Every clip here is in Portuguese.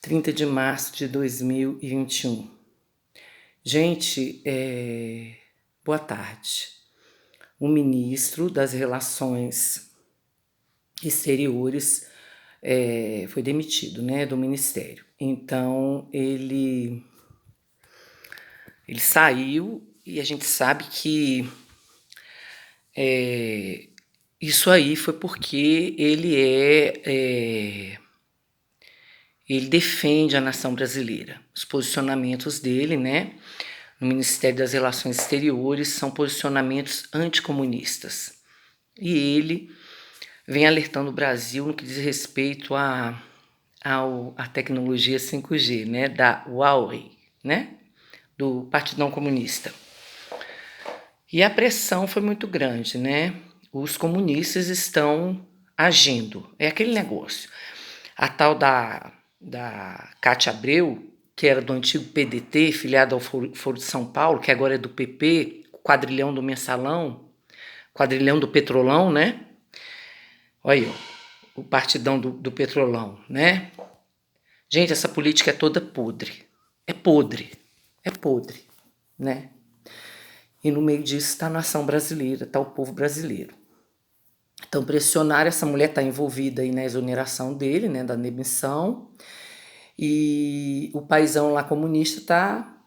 30 de março de 2021. Gente, boa tarde. O ministro das Relações Exteriores foi demitido, né, do ministério. Então, ele saiu e a gente sabe que isso aí foi porque ele defende a nação brasileira. Os posicionamentos dele, né, no Ministério das Relações Exteriores são posicionamentos anticomunistas. E ele vem alertando o Brasil no que diz respeito à tecnologia 5G, né, da Huawei, né, do Partidão Comunista. E a pressão foi muito grande, né? Os comunistas estão agindo. É aquele negócio. A tal da Cátia Abreu, que era do antigo PDT, filiado ao Foro de São Paulo, que agora é do PP, quadrilhão do Mensalão, quadrilhão do Petrolão, né? Olha aí, o partidão do Petrolão, né? Gente, essa política é toda podre. É podre. É podre, né? E no meio disso está a nação brasileira, está o povo brasileiro. Então, pressionar, essa mulher está envolvida aí na exoneração dele, né, da demissão, e o paizão lá comunista está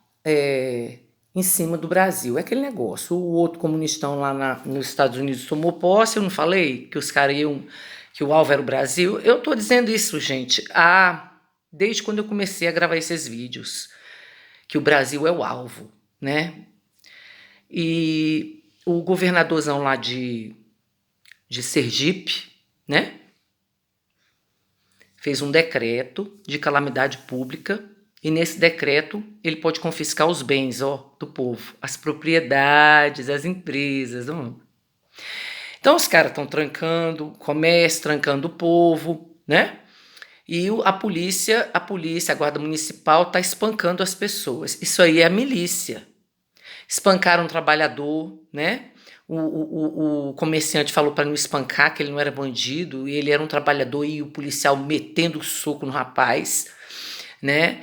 em cima do Brasil. É aquele negócio. O outro comunistão lá nos Estados Unidos tomou posse, eu não falei que os caras iam, que o alvo era o Brasil? Eu estou dizendo isso, gente, desde quando eu comecei a gravar esses vídeos, que o Brasil é o alvo, né? E o governadorzão lá de Sergipe, né, fez um decreto de calamidade pública e nesse decreto ele pode confiscar os bens, do povo, as propriedades, as empresas. Então os caras estão trancando o comércio, trancando o povo, né? E a polícia, a guarda municipal está espancando as pessoas. Isso aí é a milícia. Espancaram um trabalhador, né? O comerciante falou para não espancar, que ele não era bandido, e ele era um trabalhador, e o policial metendo o soco no rapaz, né?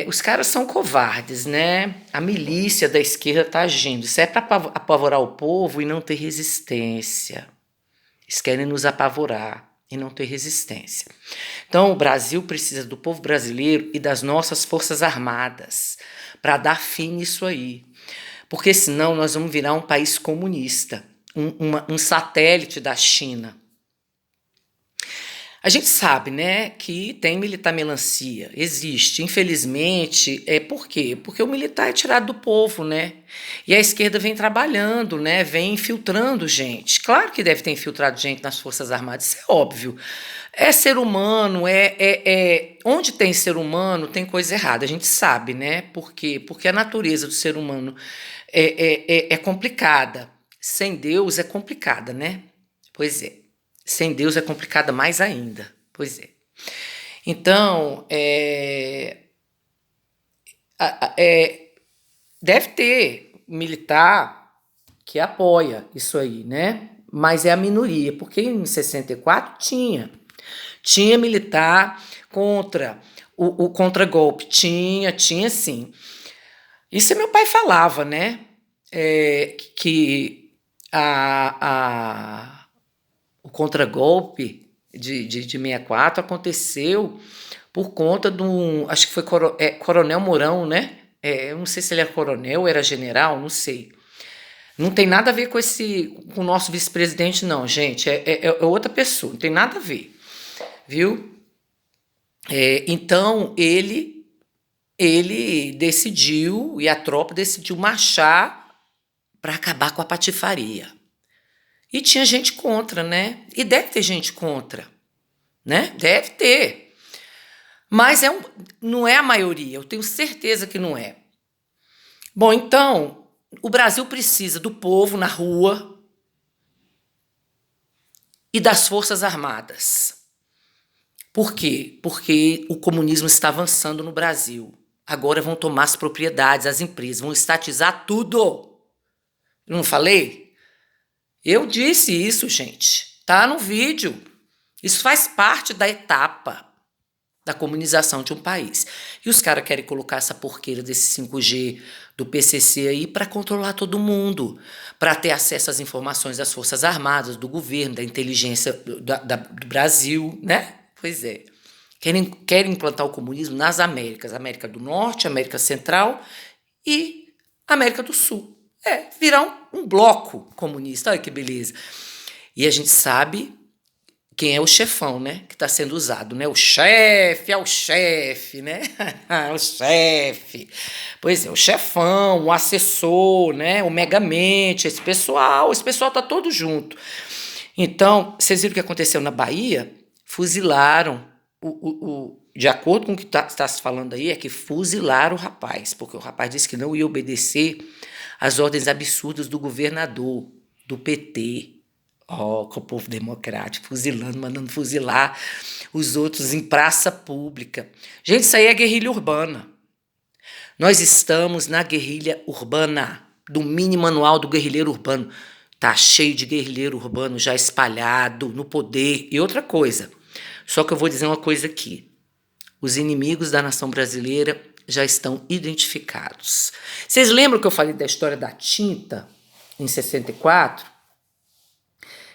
Os caras são covardes, né? A milícia da esquerda está agindo. Isso é para apavorar o povo e não ter resistência. Eles querem nos apavorar e não ter resistência. Então, o Brasil precisa do povo brasileiro e das nossas forças armadas para dar fim nisso aí. Porque senão nós vamos virar um país comunista, um satélite da China. A gente sabe, né, que tem militar melancia, existe. Infelizmente, por quê? Porque o militar é tirado do povo, né? E a esquerda vem trabalhando, né? Vem infiltrando gente. Claro que deve ter infiltrado gente nas Forças Armadas, isso é óbvio. É ser humano, onde tem ser humano tem coisa errada, a gente sabe, né? Por quê? Porque a natureza do ser humano é complicada. Sem Deus é complicada, né? Pois é. Sem Deus é complicada mais ainda. Pois é. Então, deve ter militar que apoia isso aí, né? Mas é a minoria, porque em 64 tinha militar contra o contra-golpe. Tinha sim. Isso meu pai falava, né? Que o contragolpe de 64 aconteceu por conta de acho que foi Coronel Mourão, né? Eu não sei se ele era coronel ou era general, não sei. Não tem nada a ver com o nosso vice-presidente, não, gente. É outra pessoa, não tem nada a ver, viu? Então, ele decidiu, e a tropa decidiu marchar para acabar com a patifaria. E tinha gente contra, né? E deve ter gente contra, né? Deve ter. Mas não é a maioria, eu tenho certeza que não é. Bom, então, o Brasil precisa do povo na rua e das Forças Armadas. Por quê? Porque o comunismo está avançando no Brasil. Agora vão tomar as propriedades, as empresas, vão estatizar tudo. Não falei? Eu disse isso, gente. Tá no vídeo. Isso faz parte da etapa da comunização de um país. E os caras querem colocar essa porqueira desse 5G do PCC aí para controlar todo mundo, para ter acesso às informações das Forças Armadas, do governo, da inteligência do Brasil, né? Pois é. Querem implantar o comunismo nas Américas, América do Norte, América Central e América do Sul. Virar um bloco comunista, olha que beleza. E a gente sabe quem é o chefão, né, que está sendo usado, né? O chefe, né? O chefe. Pois é, o chefão, o assessor, né? O megamente, esse pessoal está todo junto. Então, vocês viram o que aconteceu na Bahia? Fuzilaram, de acordo com o que está se falando aí, é que fuzilaram o rapaz, porque o rapaz disse que não ia obedecer às ordens absurdas do governador, do PT. Com o povo democrático, fuzilando, mandando fuzilar os outros em praça pública. Gente, isso aí é guerrilha urbana. Nós estamos na guerrilha urbana, do mini manual do guerrilheiro urbano. Tá cheio de guerrilheiro urbano já espalhado no poder. E outra coisa, só que eu vou dizer uma coisa aqui. Os inimigos da nação brasileira já estão identificados. Vocês lembram que eu falei da história da tinta em 64?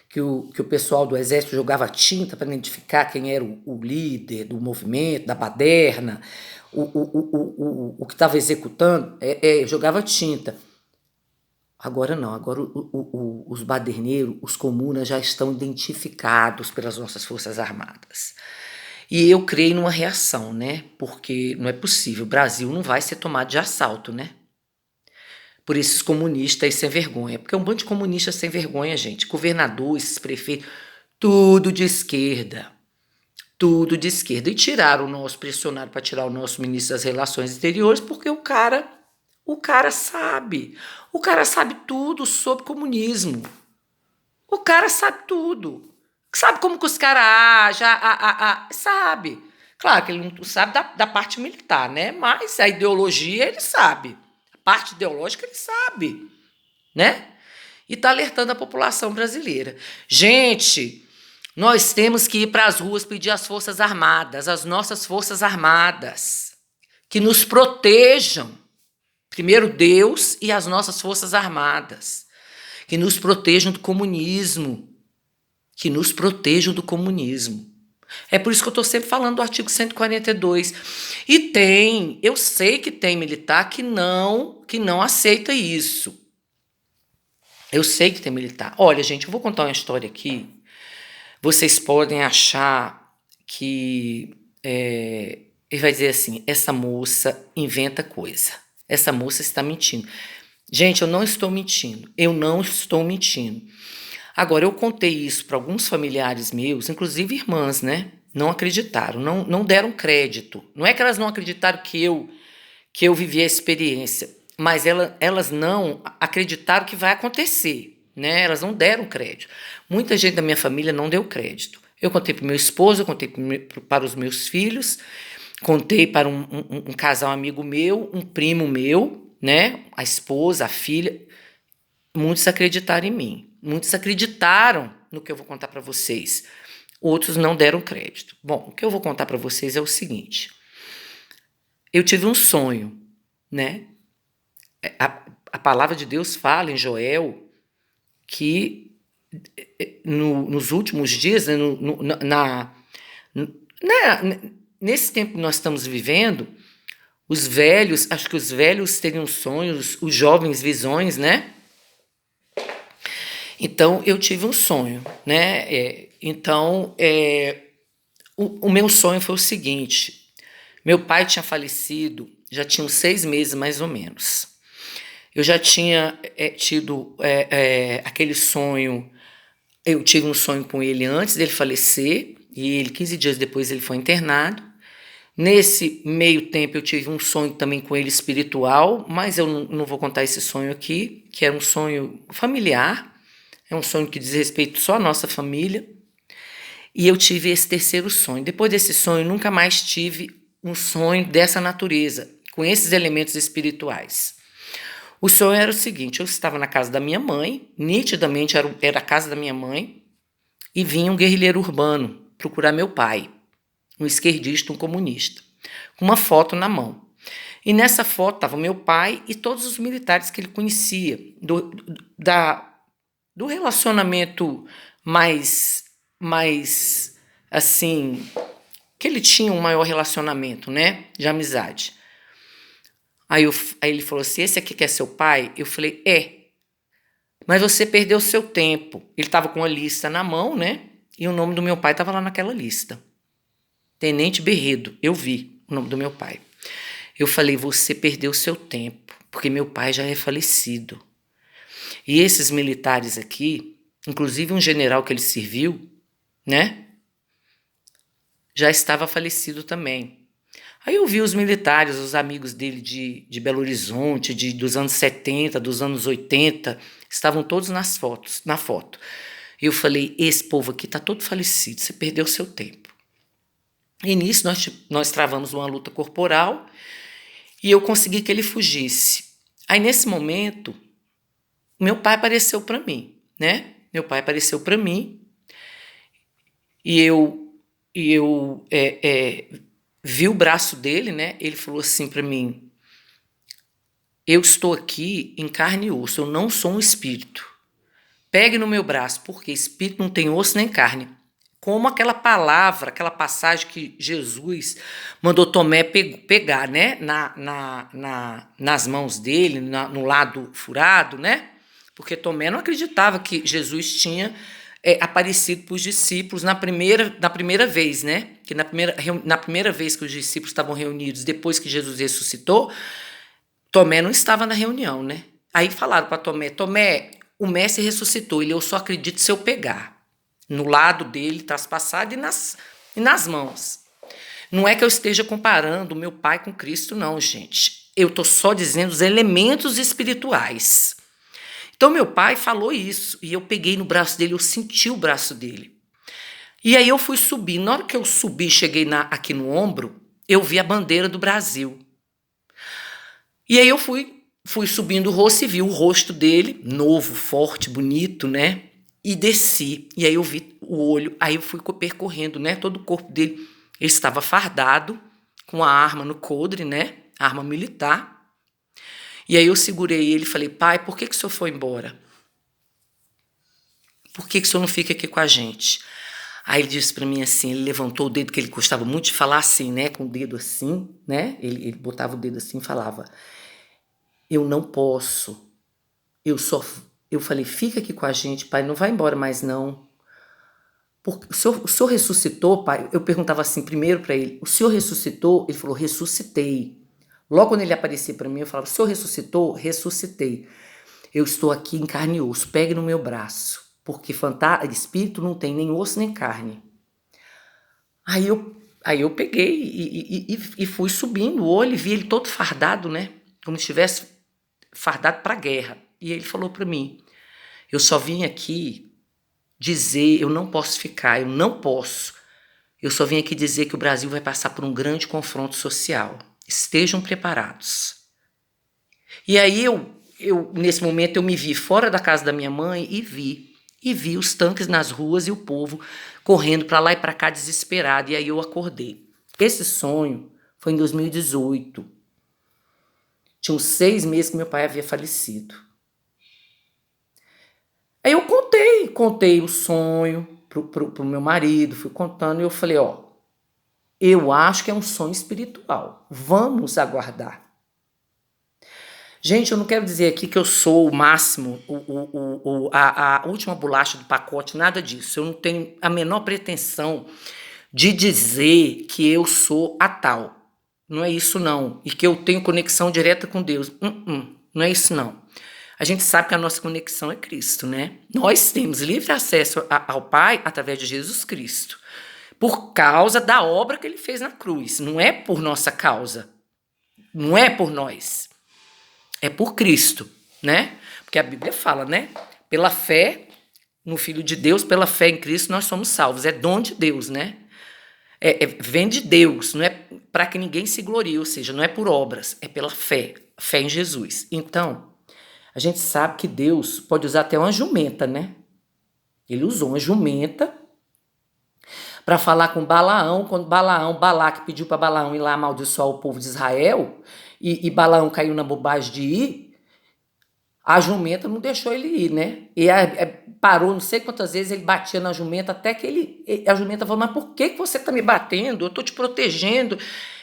Que o pessoal do exército jogava tinta para identificar quem era o líder do movimento, da baderna, o que estava executando, jogava tinta. Agora não, agora os baderneiros, os comunas já estão identificados pelas nossas Forças Armadas. E eu creio numa reação, né? Porque não é possível, o Brasil não vai ser tomado de assalto, né? Por esses comunistas sem vergonha. Porque é um bando de comunistas sem vergonha, gente. Governador, esses prefeitos, tudo de esquerda. Tudo de esquerda. E tiraram o nosso, pressionaram para tirar o nosso ministro das Relações Exteriores, porque o cara sabe. O cara sabe tudo sobre comunismo. O cara sabe tudo. Sabe como que os caras agem, sabe. Claro que ele não sabe da parte militar, né? Mas a ideologia ele sabe. Parte ideológica ele sabe, né? E está alertando a população brasileira. Gente, nós temos que ir para as ruas pedir às Forças Armadas, às nossas Forças Armadas, que nos protejam. Primeiro Deus e as nossas Forças Armadas, que nos protejam do comunismo, que nos protejam do comunismo. É por isso que eu estou sempre falando do artigo 142. E eu sei que tem militar que não aceita isso. Eu sei que tem militar. Olha, gente, eu vou contar uma história aqui. Vocês podem achar que ele vai dizer assim, essa moça inventa coisa. Essa moça está mentindo. Gente, eu não estou mentindo. Agora, eu contei isso para alguns familiares meus, inclusive irmãs, né? Não acreditaram, não deram crédito. Não é que elas não acreditaram que eu vivi a experiência, mas elas não acreditaram que vai acontecer, né? Elas não deram crédito. Muita gente da minha família não deu crédito. Eu contei para o meu esposo, eu contei para os meus filhos, contei para um casal amigo meu, um primo meu, né? A esposa, a filha. Muitos acreditaram em mim. Muitos acreditaram no que eu vou contar para vocês. Outros não deram crédito. Bom, o que eu vou contar para vocês é o seguinte. Eu tive um sonho, né? A palavra de Deus fala em Joel que nos últimos dias, né, nesse tempo que nós estamos vivendo, acho que os velhos teriam sonhos, os jovens visões, né? Então, eu tive um sonho, né? O meu sonho foi o seguinte. Meu pai tinha falecido, já tinha uns 6 meses mais ou menos. Eu já tinha tido aquele sonho, eu tive um sonho com ele antes dele falecer, e 15 dias depois ele foi internado. Nesse meio tempo eu tive um sonho também com ele espiritual, mas eu não vou contar esse sonho aqui, que era um sonho familiar. É um sonho que diz respeito só à nossa família. E eu tive esse terceiro sonho. Depois desse sonho, nunca mais tive um sonho dessa natureza, com esses elementos espirituais. O sonho era o seguinte, eu estava na casa da minha mãe, nitidamente era a casa da minha mãe, e vinha um guerrilheiro urbano procurar meu pai. um esquerdista, um comunista, com uma foto na mão. E nessa foto estava meu pai e todos os militares que ele conhecia, do relacionamento mais assim, que ele tinha um maior relacionamento, né, de amizade. Aí ele falou assim, esse aqui que é seu pai? Eu falei, mas você perdeu seu tempo. Ele estava com uma lista na mão, né, e o nome do meu pai estava lá naquela lista. Tenente Berredo, eu vi o nome do meu pai. Eu falei, você perdeu seu tempo, porque meu pai já é falecido. E esses militares aqui, inclusive um general que ele serviu, né, já estava falecido também. Aí eu vi os militares, os amigos dele de Belo Horizonte, dos anos 70, dos anos 80, estavam todos na foto. E eu falei, esse povo aqui está todo falecido, você perdeu seu tempo. E nisso nós travamos uma luta corporal e eu consegui que ele fugisse. Aí nesse momento, meu pai apareceu para mim, né? Meu pai apareceu para mim e eu vi o braço dele, né? Ele falou assim para mim, eu estou aqui em carne e osso, eu não sou um espírito. Pegue no meu braço, porque espírito não tem osso nem carne. Como aquela palavra, aquela passagem que Jesus mandou Tomé pegar, né? Nas mãos dele, no lado furado, né? Porque Tomé não acreditava que Jesus tinha aparecido para os discípulos na primeira vez, né? Que na primeira vez que os discípulos estavam reunidos, depois que Jesus ressuscitou, Tomé não estava na reunião, né? Aí falaram para Tomé, o mestre ressuscitou, eu só acredito se eu pegar. No lado dele, traspassado e nas mãos. Não é que eu esteja comparando o meu pai com Cristo, não, gente. Eu estou só dizendo os elementos espirituais. Então, meu pai falou isso, e eu peguei no braço dele, eu senti o braço dele. E aí eu fui subir. Na hora que eu subi, cheguei aqui no ombro, eu vi a bandeira do Brasil. E aí eu fui subindo o rosto e vi o rosto dele, novo, forte, bonito, né? E desci. E aí eu vi o olho, aí eu fui percorrendo, né? Todo o corpo dele. Ele estava fardado, com a arma no coldre, né? Arma militar. E aí eu segurei ele e falei, pai, por que o senhor foi embora? Por que o senhor não fica aqui com a gente? Aí ele disse para mim assim, ele levantou o dedo, que ele gostava muito de falar assim, né? Com o dedo assim, né? Ele botava o dedo assim e falava, eu não posso. Eu falei, fica aqui com a gente, pai, não vai embora mais não. Porque o senhor ressuscitou, pai? Eu perguntava assim primeiro para ele, o senhor ressuscitou? Ele falou, ressuscitei. Logo quando ele aparecia para mim, eu falava, o senhor ressuscitou? Ressuscitei. Eu estou aqui em carne e osso, pegue no meu braço, porque espírito não tem nem osso nem carne. Aí eu peguei e fui subindo o olho e vi ele todo fardado, né? Como se estivesse fardado para a guerra. E ele falou para mim, eu só vim aqui dizer, eu não posso ficar, eu não posso. Eu só vim aqui dizer que o Brasil vai passar por um grande confronto social. Estejam preparados. E aí nesse momento eu me vi fora da casa da minha mãe e vi os tanques nas ruas e o povo correndo para lá e para cá desesperado. E aí eu acordei. Esse sonho foi em 2018. Tinha uns 6 meses que meu pai havia falecido. Aí eu contei o sonho pro meu marido, fui contando e eu falei, eu acho que é um sonho espiritual. Vamos aguardar. Gente, eu não quero dizer aqui que eu sou o máximo, a última bolacha do pacote, nada disso. Eu não tenho a menor pretensão de dizer que eu sou a tal. Não é isso, não. E que eu tenho conexão direta com Deus. Não é isso, não. A gente sabe que a nossa conexão é Cristo, né? Nós temos livre acesso ao Pai através de Jesus Cristo. Por causa da obra que ele fez na cruz. Não é por nossa causa. Não é por nós. É por Cristo, né? Porque a Bíblia fala, né? Pela fé no Filho de Deus, pela fé em Cristo, nós somos salvos. É dom de Deus, né? Vem de Deus, não é para que ninguém se glorie, ou seja, não é por obras, é pela fé em Jesus. Então, a gente sabe que Deus pode usar até uma jumenta, né? Ele usou uma jumenta para falar com Balaão, quando Balaque pediu para Balaão ir lá amaldiçoar o povo de Israel, e Balaão caiu na bobagem de ir, a jumenta não deixou ele ir, né? E parou não sei quantas vezes, ele batia na jumenta, até que a jumenta falou, mas por que você tá me batendo? Eu tô te protegendo,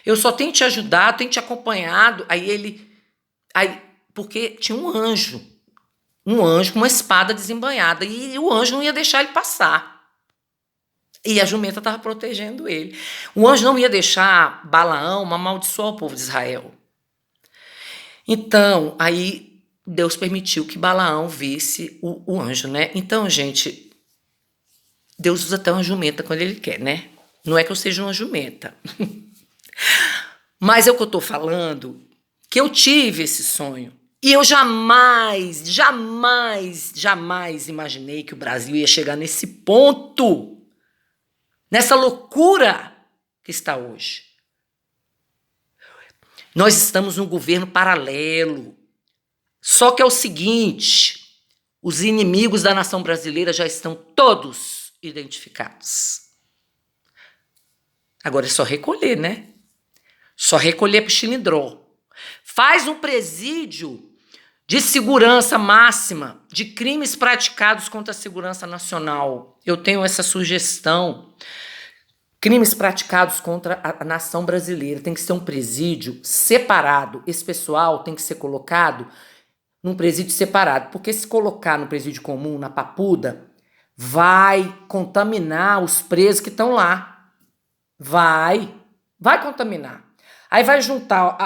eu só tenho te ajudado, tenho te acompanhado. Porque tinha um anjo com uma espada desembainhada, e o anjo não ia deixar ele passar. E a jumenta estava protegendo ele. O anjo não ia deixar Balaão amaldiçoar o povo de Israel. Então, aí Deus permitiu que Balaão visse o anjo, né? Então, gente, Deus usa até uma jumenta quando ele quer, né? Não é que eu seja uma jumenta. Mas é o que eu estou falando, que eu tive esse sonho. E eu jamais imaginei que o Brasil ia chegar nesse ponto, nessa loucura que está hoje. Nós estamos num governo paralelo. Só que é o seguinte, os inimigos da nação brasileira já estão todos identificados. Agora é só recolher, né? Só recolher para o Chilindró. Faz um presídio de segurança máxima de crimes praticados contra a segurança nacional. Eu tenho essa sugestão. Crimes praticados contra a nação brasileira. Tem que ser um presídio separado. Esse pessoal tem que ser colocado num presídio separado. Porque se colocar no presídio comum, na Papuda, vai contaminar os presos que estão lá. Vai contaminar. Aí vai juntar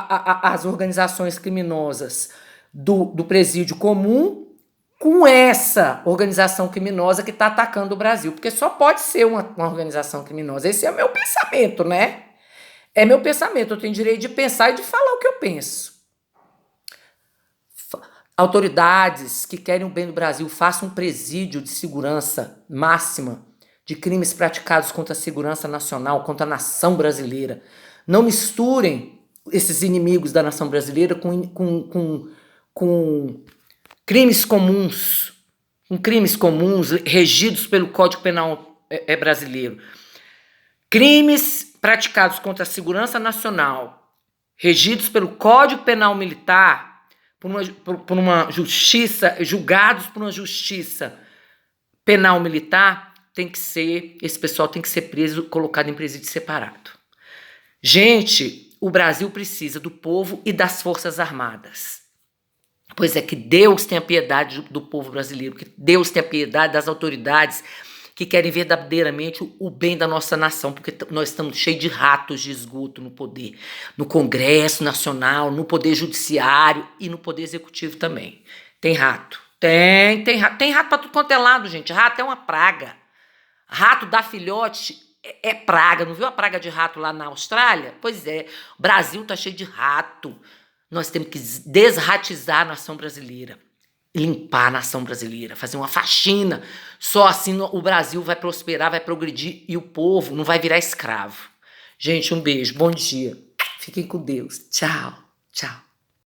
as organizações criminosas do presídio comum com essa organização criminosa que está atacando o Brasil. Porque só pode ser uma organização criminosa. Esse é o meu pensamento, né? É meu pensamento. Eu tenho direito de pensar e de falar o que eu penso. Autoridades que querem o bem do Brasil, façam um presídio de segurança máxima de crimes praticados contra a segurança nacional, contra a nação brasileira. Não misturem esses inimigos da nação brasileira com crimes comuns, regidos pelo Código Penal brasileiro. Crimes praticados contra a segurança nacional, regidos pelo Código Penal Militar, por uma justiça, julgados por uma justiça penal militar, esse pessoal tem que ser preso, colocado em presídio separado. Gente, o Brasil precisa do povo e das Forças Armadas. Pois é, que Deus tenha piedade do povo brasileiro, que Deus tenha piedade das autoridades que querem verdadeiramente o bem da nossa nação, porque nós estamos cheios de ratos de esgoto no poder, no Congresso Nacional, no Poder Judiciário e no Poder Executivo também. Tem rato. Tem rato para tudo quanto é lado, gente. Rato é uma praga. Rato dá filhote é praga. Não viu a praga de rato lá na Austrália? Pois é, o Brasil está cheio de rato. Nós temos que desratizar a nação brasileira, limpar a nação brasileira, fazer uma faxina. Só assim o Brasil vai prosperar, vai progredir e o povo não vai virar escravo. Gente, um beijo, bom dia. Fiquem com Deus. Tchau, tchau.